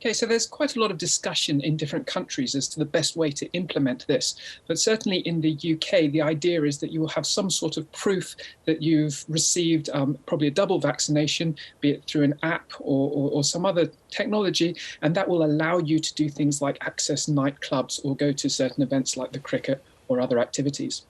Okay, so there's quite a lot of discussion in different countries as to the best way to implement this. But certainly in the UK, the idea is that you will have some sort of proof that you've received probably a double vaccination, be it through an app or some other technology, and that will allow you to do things like access nightclubs or go to certain events like the cricket or other activities.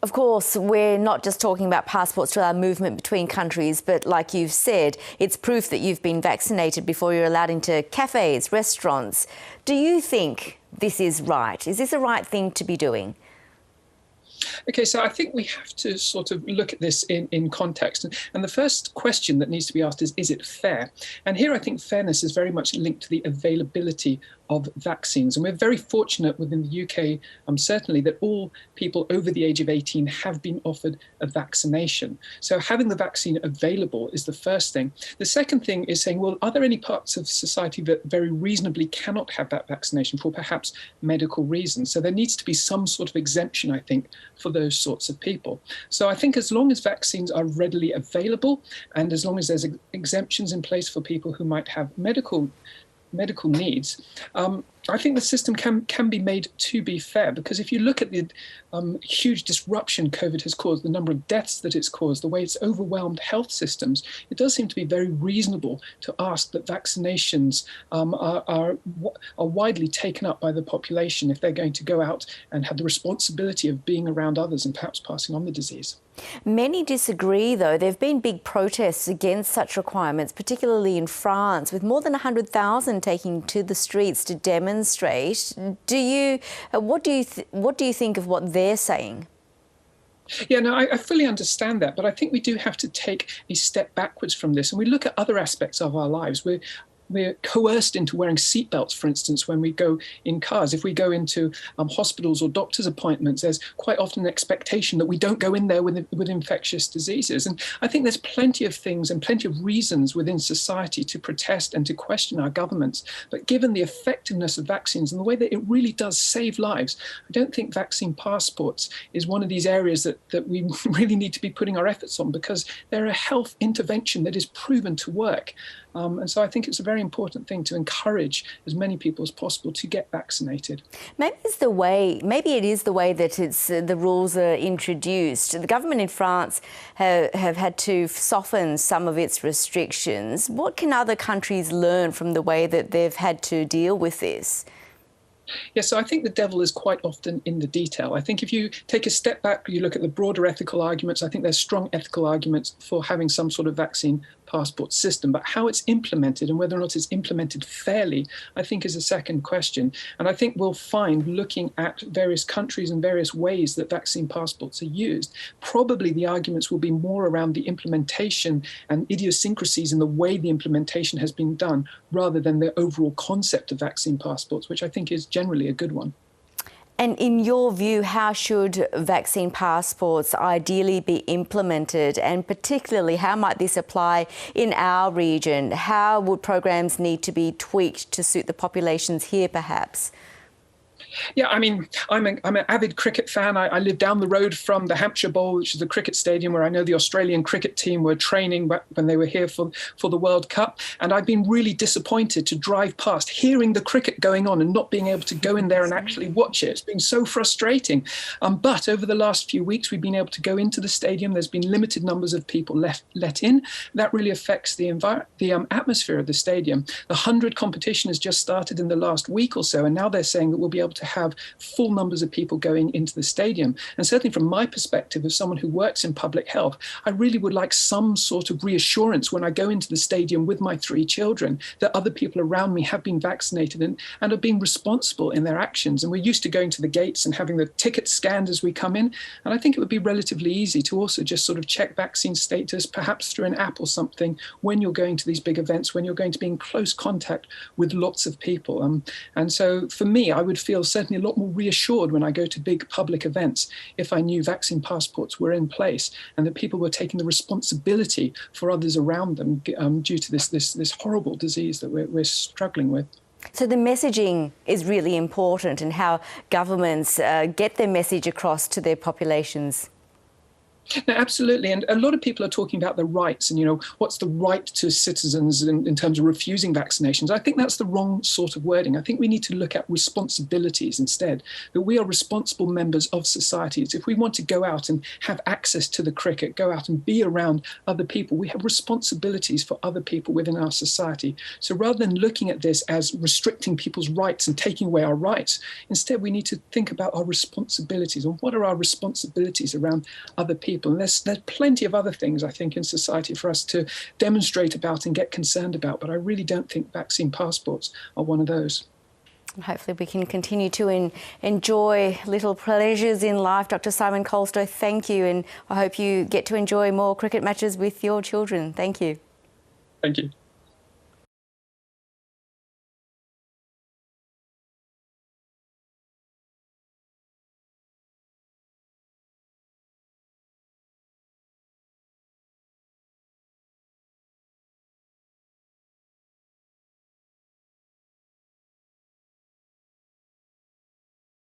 Of course, we're not just talking about passports to allow movement between countries, but like you've said, it's proof that you've been vaccinated before you're allowed into cafes, restaurants. Do you think this is right? Is this the right thing to be doing? Okay, so I think we have to sort of look at this in context. And the first question that needs to be asked is it fair? And here I think fairness is very much linked to the availability of vaccines. And we're very fortunate within the UK, certainly, that all people over the age of 18 have been offered a vaccination. So having the vaccine available is the first thing. The second thing is saying, well, are there any parts of society that very reasonably cannot have that vaccination for perhaps medical reasons? So there needs to be some sort of exemption, I think, for those sorts of people. So I think as long as vaccines are readily available and as long as there's exemptions in place for people who might have medical needs, I think the system can be made to be fair, because if you look at the huge disruption COVID has caused, the number of deaths that it's caused, the way it's overwhelmed health systems, it does seem to be very reasonable to ask that vaccinations are widely taken up by the population if they're going to go out and have the responsibility of being around others and perhaps passing on the disease. Many disagree, though. There have been big protests against such requirements, particularly in France, with more than 100,000 taking to the streets to demonstrate. What do you think of what they're saying? Yeah, no, I fully understand that, but I think we do have to take a step backwards from this, and we look at other aspects of our lives. We're coerced into wearing seatbelts, for instance, when we go in cars. If we go into hospitals or doctor's appointments, there's quite often an expectation that we don't go in there with infectious diseases. And I think there's plenty of things and plenty of reasons within society to protest and to question our governments. But given the effectiveness of vaccines and the way that it really does save lives, I don't think vaccine passports is one of these areas that we really need to be putting our efforts on, because they're a health intervention that is proven to work. And so I think it's a very important thing to encourage as many people as possible to get vaccinated. Maybe it is the way that the rules are introduced. The government in France have had to soften some of its restrictions. What can other countries learn from the way that they've had to deal with this? Yes, so I think the devil is quite often in the detail. I think if you take a step back, you look at the broader ethical arguments, I think there's strong ethical arguments for having some sort of vaccine passport system, but how it's implemented and whether or not it's implemented fairly, I think is a second question. And I think we'll find, looking at various countries and various ways that vaccine passports are used, probably the arguments will be more around the implementation and idiosyncrasies in the way the implementation has been done, rather than the overall concept of vaccine passports, which I think is generally a good one. And in your view, how should vaccine passports ideally be implemented? And particularly, how might this apply in our region? How would programs need to be tweaked to suit the populations here, perhaps? Yeah, I mean, I'm an avid cricket fan. I live down the road from the Hampshire Bowl, which is the cricket stadium where I know the Australian cricket team were training when they were here for the World Cup. And I've been really disappointed to drive past, hearing the cricket going on and not being able to go in there and actually watch it. It's been so frustrating. But over the last few weeks, we've been able to go into the stadium. There's been limited numbers of people let in. That really affects the atmosphere of the stadium. The 100 competition has just started in the last week or so, and now they're saying that we'll be able to have full numbers of people going into the stadium. And certainly from my perspective, as someone who works in public health, I really would like some sort of reassurance when I go into the stadium with my 3 children that other people around me have been vaccinated and are being responsible in their actions. And we're used to going to the gates and having the tickets scanned as we come in. And I think it would be relatively easy to also just sort of check vaccine status, perhaps through an app or something, when you're going to these big events, when you're going to be in close contact with lots of people. And so for me, I would feel certainly a lot more reassured when I go to big public events if I knew vaccine passports were in place and that people were taking the responsibility for others around them due to this horrible disease that we're struggling with. So the messaging is really important, and how governments get their message across to their populations. No, absolutely. And a lot of people are talking about the rights and, what's the right to citizens in terms of refusing vaccinations. I think that's the wrong sort of wording. I think we need to look at responsibilities instead, that we are responsible members of societies. If we want to go out and have access to the cricket, go out and be around other people, we have responsibilities for other people within our society. So rather than looking at this as restricting people's rights and taking away our rights, instead we need to think about our responsibilities and what are our responsibilities around other people. And there's plenty of other things, I think, in society for us to demonstrate about and get concerned about. But I really don't think vaccine passports are one of those. Hopefully we can continue to enjoy little pleasures in life. Dr. Simon Kolstoe, thank you. And I hope you get to enjoy more cricket matches with your children. Thank you. Thank you.